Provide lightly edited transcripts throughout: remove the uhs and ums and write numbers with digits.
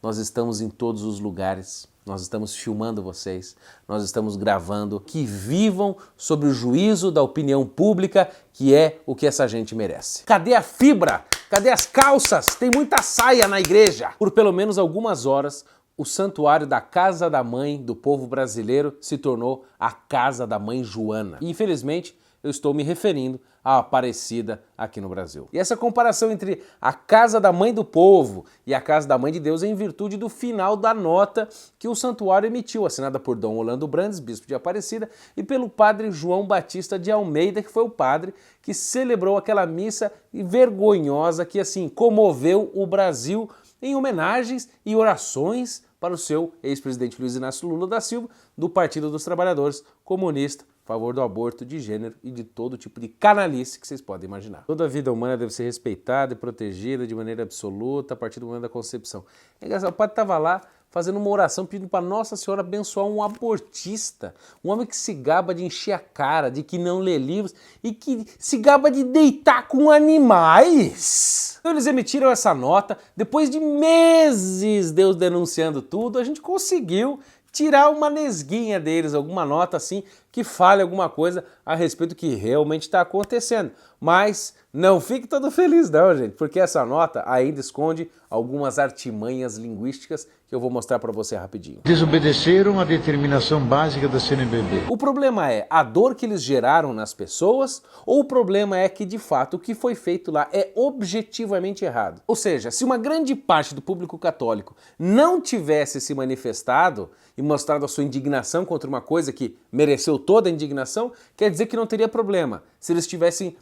nós estamos em todos os lugares, nós estamos filmando vocês, nós estamos gravando, que vivam sob o juízo da opinião pública, que é o que essa gente merece. Cadê a fibra? Cadê as calças? Tem muita saia na igreja! Por pelo menos algumas horas, o santuário da Casa da Mãe do povo brasileiro se tornou a Casa da Mãe Joana. E, infelizmente, eu estou me referindo à Aparecida aqui no Brasil. E essa comparação entre a Casa da Mãe do Povo e a Casa da Mãe de Deus é em virtude do final da nota que o santuário emitiu, assinada por Dom Orlando Brandes, bispo de Aparecida, e pelo padre João Batista de Almeida, que foi o padre que celebrou aquela missa vergonhosa que, assim, comoveu o Brasil em homenagens e orações para o seu ex-presidente Luiz Inácio Lula da Silva, do Partido dos Trabalhadores Comunista, a favor do aborto de gênero e de todo tipo de canalice que vocês podem imaginar. Toda a vida humana deve ser respeitada e protegida de maneira absoluta a partir do momento da concepção. É engraçado, o padre estava lá fazendo uma oração pedindo para Nossa Senhora abençoar um abortista, um homem que se gaba de encher a cara, de que não lê livros e que se gaba de deitar com animais. Então eles emitiram essa nota, depois de meses Deus denunciando tudo, a gente conseguiu tirar uma nesguinha deles, alguma nota assim, que fale alguma coisa a respeito do que realmente está acontecendo. Mas não fique todo feliz não, gente, porque essa nota ainda esconde algumas artimanhas linguísticas que eu vou mostrar para você rapidinho. Desobedeceram a determinação básica da CNBB. O problema é a dor que eles geraram nas pessoas ou o problema é que, de fato, o que foi feito lá é objetivamente errado? Ou seja, se uma grande parte do público católico não tivesse se manifestado e mostrado a sua indignação contra uma coisa que mereceu toda a indignação, quer dizer que não teria problema se eles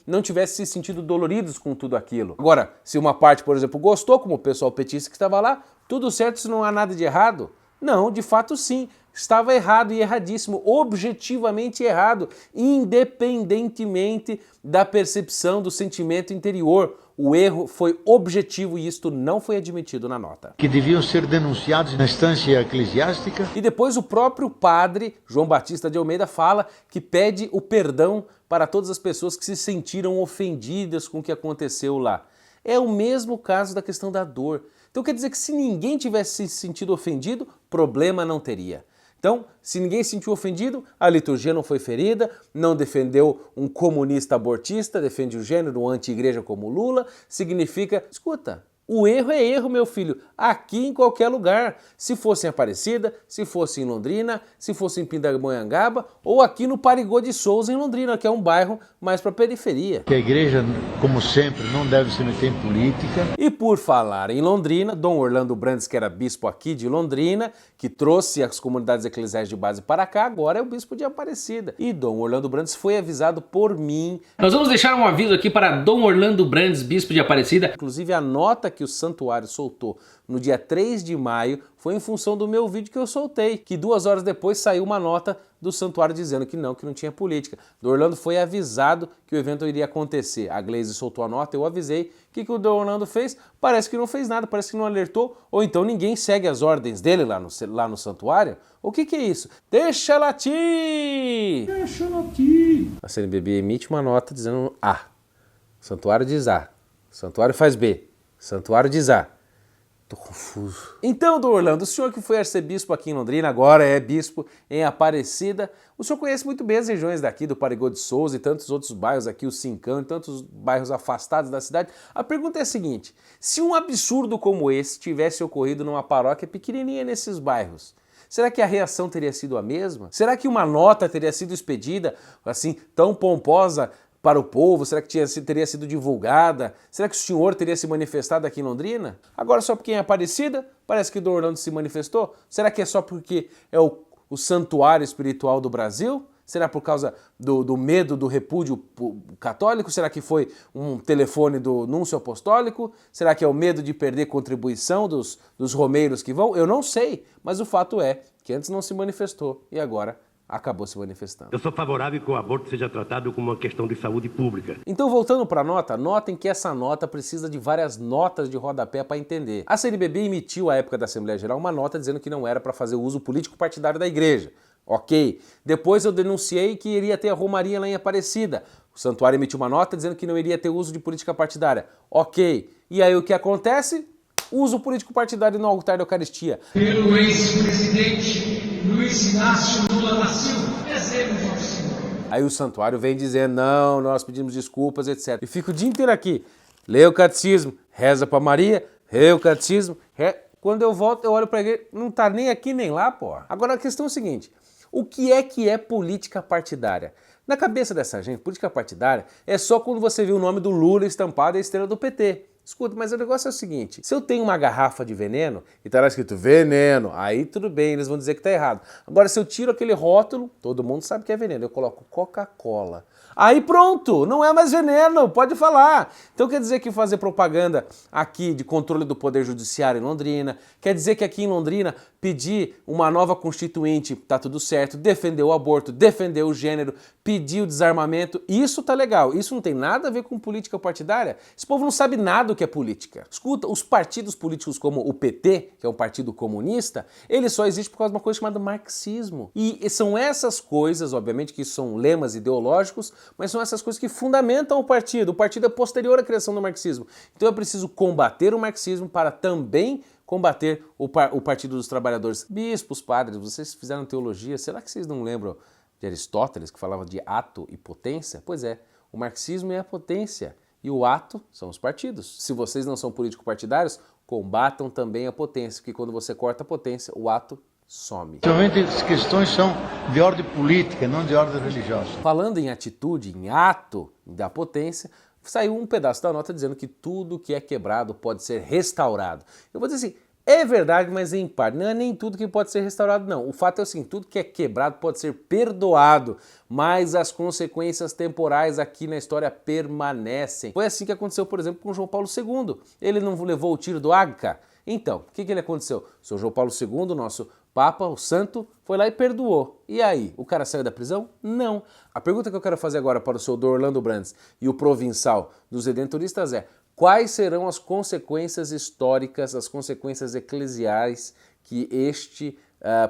não tivessem se sentido doloridos com tudo aquilo. Agora, se uma parte, por exemplo, gostou, como o pessoal petista que estava lá, tudo certo, se não há nada de errado? Não, de fato sim, estava errado e erradíssimo, objetivamente errado, independentemente da percepção do sentimento interior. O erro foi objetivo e isto não foi admitido na nota. Que deviam ser denunciados na instância eclesiástica. E depois o próprio padre João Batista de Almeida fala que pede o perdão para todas as pessoas que se sentiram ofendidas com o que aconteceu lá. É o mesmo caso da questão da dor. Então quer dizer que se ninguém tivesse se sentido ofendido, problema não teria. Então, se ninguém se sentiu ofendido, a liturgia não foi ferida, não defendeu um comunista abortista, defende o gênero, um anti-igreja como Lula, significa, escuta, o erro é erro, meu filho, aqui em qualquer lugar. Se fosse em Aparecida, se fosse em Londrina, se fosse em Pindamonhangaba ou aqui no Parigô de Souza, em Londrina, que é um bairro mais para a periferia. Que a igreja, como sempre, não deve se meter em política. E por falar em Londrina, Dom Orlando Brandes, que era bispo aqui de Londrina, que trouxe as comunidades eclesiais de base para cá, agora é o bispo de Aparecida. E Dom Orlando Brandes foi avisado por mim. Nós vamos deixar um aviso aqui para Dom Orlando Brandes, bispo de Aparecida. Inclusive a nota que o santuário soltou no dia 3 de maio foi em função do meu vídeo que eu soltei, que 2 horas depois saiu uma nota do santuário dizendo que não tinha política. Do Orlando foi avisado que o evento iria acontecer. A Glaze soltou a nota, eu avisei. O que o Dom Orlando fez? Parece que não fez nada, parece que não alertou, ou então ninguém segue as ordens dele lá no santuário. O que é isso? Deixa latir! Deixa latir! A CNBB emite uma nota dizendo A. O santuário diz A. O santuário faz B. O santuário diz A. Tô confuso. Então, Dom Orlando, o senhor que foi arcebispo aqui em Londrina, agora é bispo em Aparecida, o senhor conhece muito bem as regiões daqui, do Parigô de Souza e tantos outros bairros aqui, o Cincão e tantos bairros afastados da cidade. A pergunta é a seguinte, se um absurdo como esse tivesse ocorrido numa paróquia pequenininha nesses bairros, será que a reação teria sido a mesma? Será que uma nota teria sido expedida, assim, tão pomposa para o povo? Será que teria sido divulgada? Será que o senhor teria se manifestado aqui em Londrina? Agora só porque é Aparecida, parece que o Dom Orlando se manifestou? Será que é só porque é o santuário espiritual do Brasil? Será por causa do medo do repúdio católico? Será que foi um telefone do núncio apostólico? Será que é o medo de perder contribuição dos romeiros que vão? Eu não sei, mas o fato é que antes não se manifestou e agora acabou se manifestando. Eu sou favorável que o aborto seja tratado como uma questão de saúde pública. Então, voltando para a nota, notem que essa nota precisa de várias notas de rodapé para entender. A CNBB emitiu, à época da Assembleia Geral, uma nota dizendo que não era para fazer uso político partidário da igreja. Ok. Depois eu denunciei que iria ter a Romaria lá em Aparecida. O santuário emitiu uma nota dizendo que não iria ter uso de política partidária. Ok. E aí o que acontece? Uso político partidário no altar da Eucaristia. Pelo ex-presidente Luiz Inácio Lula da Silva, rezemos ao Senhor. Aí o santuário vem dizendo, não, nós pedimos desculpas, etc. E fico o dia inteiro aqui, lê o catecismo, reza pra Maria, lê o catecismo, quando eu volto, eu olho pra igreja, não tá nem aqui nem lá, porra. Agora a questão é o seguinte, o que é política partidária? Na cabeça dessa gente, política partidária é só quando você vê o nome do Lula estampado e a estrela do PT. Escuta, mas o negócio é o seguinte, se eu tenho uma garrafa de veneno e tá lá escrito veneno, aí tudo bem, eles vão dizer que tá errado. Agora, se eu tiro aquele rótulo, todo mundo sabe que é veneno, eu coloco Coca-Cola. Aí pronto, não é mais veneno, pode falar. Então quer dizer que fazer propaganda aqui de controle do poder judiciário em Londrina, quer dizer que aqui em Londrina pedir uma nova constituinte, tá tudo certo, defender o aborto, defender o gênero, pedir o desarmamento, isso tá legal. Isso não tem nada a ver com política partidária. Esse povo não sabe nada do que é política. Escuta, os partidos políticos como o PT, que é um partido comunista, ele só existe por causa de uma coisa chamada marxismo. E são essas coisas, obviamente que são lemas ideológicos, mas são essas coisas que fundamentam o partido. O partido é posterior à criação do marxismo. Então é preciso combater o marxismo para também combater o Partido dos Trabalhadores. Bispos, padres, vocês fizeram teologia, será que vocês não lembram de Aristóteles, que falava de ato e potência? Pois é, o marxismo é a potência e o ato são os partidos. Se vocês não são político-partidários, combatam também a potência, porque quando você corta a potência, o ato some. Realmente as questões são de ordem política, não de ordem religiosa. Falando em atitude, em ato da potência, saiu um pedaço da nota dizendo que tudo que é quebrado pode ser restaurado. Eu vou dizer assim, é verdade, mas em parte. Não é nem tudo que pode ser restaurado, não. O fato é assim, tudo que é quebrado pode ser perdoado, mas as consequências temporais aqui na história permanecem. Foi assim que aconteceu, por exemplo, com João Paulo II. Ele não levou o tiro do Ágata? Então, o que ele aconteceu? O Sr. João Paulo II, nosso Papa, o Santo, foi lá e perdoou. E aí, o cara saiu da prisão? Não. A pergunta que eu quero fazer agora para o senhor Orlando Brandes e o provincial dos redentoristas é: quais serão as consequências históricas, as consequências eclesiais que este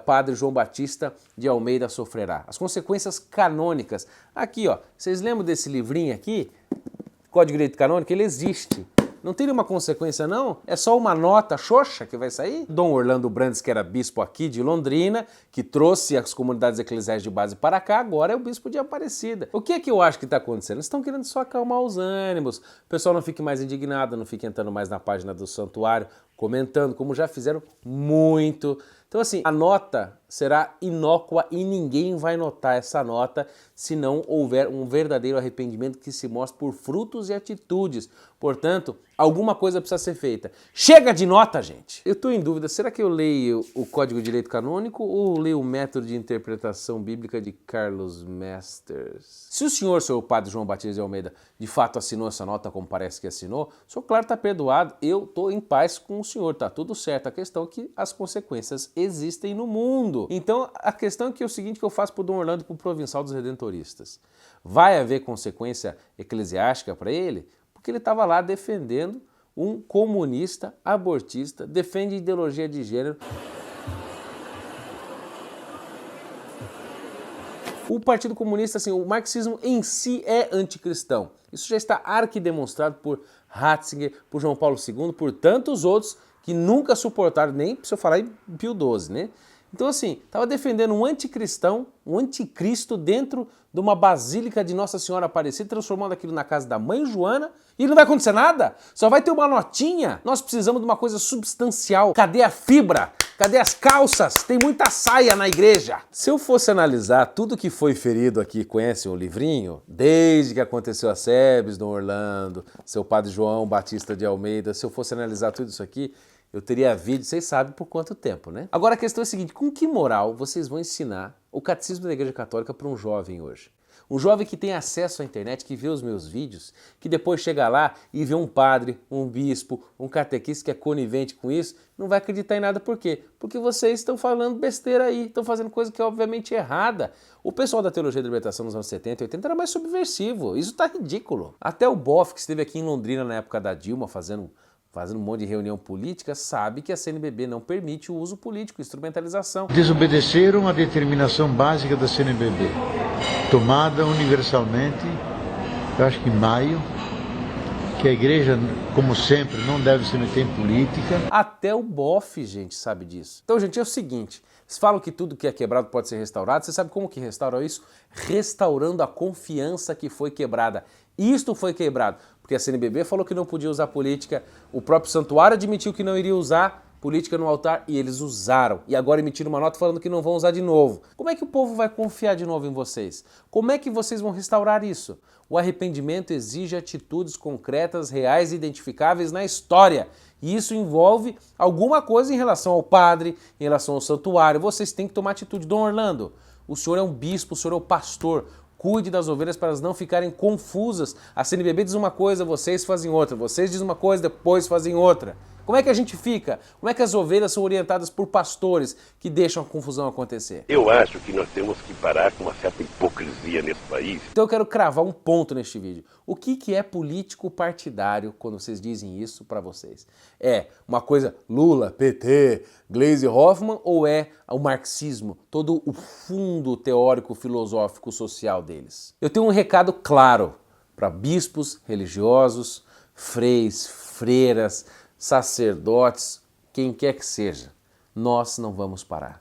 padre João Batista de Almeida sofrerá? As consequências canônicas. Aqui, ó, vocês lembram desse livrinho aqui? Código de Direito Canônico? Ele existe. Não tem nenhuma consequência, não? É só uma nota xoxa que vai sair? Dom Orlando Brandes, que era bispo aqui de Londrina, que trouxe as comunidades eclesiais de base para cá, agora é o bispo de Aparecida. O que é que eu acho que está acontecendo? Eles estão querendo só acalmar os ânimos. O pessoal não fique mais indignado, não fique entrando mais na página do santuário, comentando, como já fizeram muito. Então assim, a nota será inócua e ninguém vai notar essa nota se não houver um verdadeiro arrependimento que se mostre por frutos e atitudes. Portanto, alguma coisa precisa ser feita. Chega de nota, gente! Eu estou em dúvida, será que eu leio o Código de Direito Canônico ou leio o Método de Interpretação Bíblica de Carlos Masters? Se o senhor padre João Batista de Almeida, de fato assinou essa nota como parece que assinou, o senhor, claro, está perdoado, eu estou em paz com o senhor, está tudo certo. A questão é que as consequências existem no mundo. Então, a questão é que é o seguinte que eu faço para o Dom Orlando e para o provincial dos redentoristas. Vai haver consequência eclesiástica para ele? Porque ele estava lá defendendo um comunista, abortista, defende ideologia de gênero. O Partido Comunista, assim, o marxismo em si é anticristão. Isso já está arquidemonstrado por Ratzinger, por João Paulo II, por tantos outros que nunca suportaram, nem se eu falar em Pio XII, né? Então assim, estava defendendo um anticristão, um anticristo dentro de uma basílica de Nossa Senhora Aparecida, transformando aquilo na casa da mãe Joana, e não vai acontecer nada? Só vai ter uma notinha? Nós precisamos de uma coisa substancial. Cadê a fibra? Cadê as calças? Tem muita saia na igreja. Se eu fosse analisar tudo que foi ferido aqui, conhecem o livrinho? Desde que aconteceu a Sebes, Dom Orlando, seu padre João Batista de Almeida, se eu fosse analisar tudo isso aqui, eu teria vídeo, vocês sabem por quanto tempo, né? Agora a questão é a seguinte, com que moral vocês vão ensinar o catecismo da Igreja Católica para um jovem hoje? Um jovem que tem acesso à internet, que vê os meus vídeos, que depois chega lá e vê um padre, um bispo, um catequista que é conivente com isso, não vai acreditar em nada. Por quê? Porque vocês estão falando besteira aí, estão fazendo coisa que é obviamente errada. O pessoal da teologia da libertação nos anos 70 e 80 era mais subversivo, isso tá ridículo. Até o Boff, que esteve aqui em Londrina na época da Dilma, fazendo um monte de reunião política, sabe que a CNBB não permite o uso político, instrumentalização. Desobedeceram a determinação básica da que a igreja, como sempre, não deve se meter em política. Até o bofe, gente, sabe disso. Então, gente, é o seguinte, vocês falam que tudo que é quebrado pode ser restaurado, você sabe como que restaura isso? Restaurando a confiança que foi quebrada. Isto foi quebrado, porque a CNBB falou que não podia usar política, o próprio santuário admitiu que não iria usar política no altar e eles usaram. E agora emitiram uma nota falando que não vão usar de novo. Como é que o povo vai confiar de novo em vocês? Como é que vocês vão restaurar isso? O arrependimento exige atitudes concretas, reais e identificáveis na história. E isso envolve alguma coisa em relação ao padre, em relação ao santuário. Vocês têm que tomar atitude. Dom Orlando, o senhor é um bispo, o senhor é o pastor. Cuide das ovelhas para elas não ficarem confusas. A CNBB diz uma coisa, vocês fazem outra. Vocês dizem uma coisa, depois fazem outra. Como é que a gente fica? Como é que as ovelhas são orientadas por pastores que deixam a confusão acontecer? Eu acho que nós temos que parar com uma certa hipocrisia nesse país. Então eu quero cravar um ponto neste vídeo. O que é político partidário quando vocês dizem isso para vocês? É uma coisa Lula, PT, Gleisi Hoffmann ou é o marxismo, todo o fundo teórico, filosófico, social deles? Eu tenho um recado claro para bispos, religiosos, freis, freiras, sacerdotes, quem quer que seja, nós não vamos parar.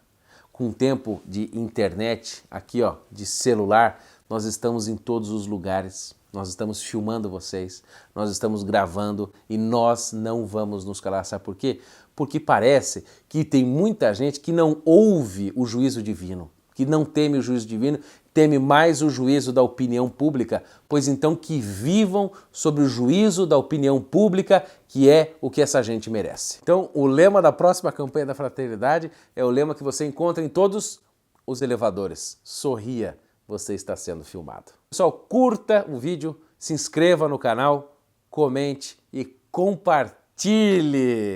Com o tempo de internet, aqui ó, de celular, nós estamos em todos os lugares, nós estamos filmando vocês, nós estamos gravando e nós não vamos nos calar. Sabe por quê? Porque parece que tem muita gente que não ouve o juízo divino, que não teme o juízo divino, teme mais o juízo da opinião pública, pois então que vivam sobre o juízo da opinião pública, que é o que essa gente merece. Então, o lema da próxima campanha da Fraternidade é o lema que você encontra em todos os elevadores. Sorria, você está sendo filmado. Pessoal, curta o vídeo, se inscreva no canal, comente e compartilhe.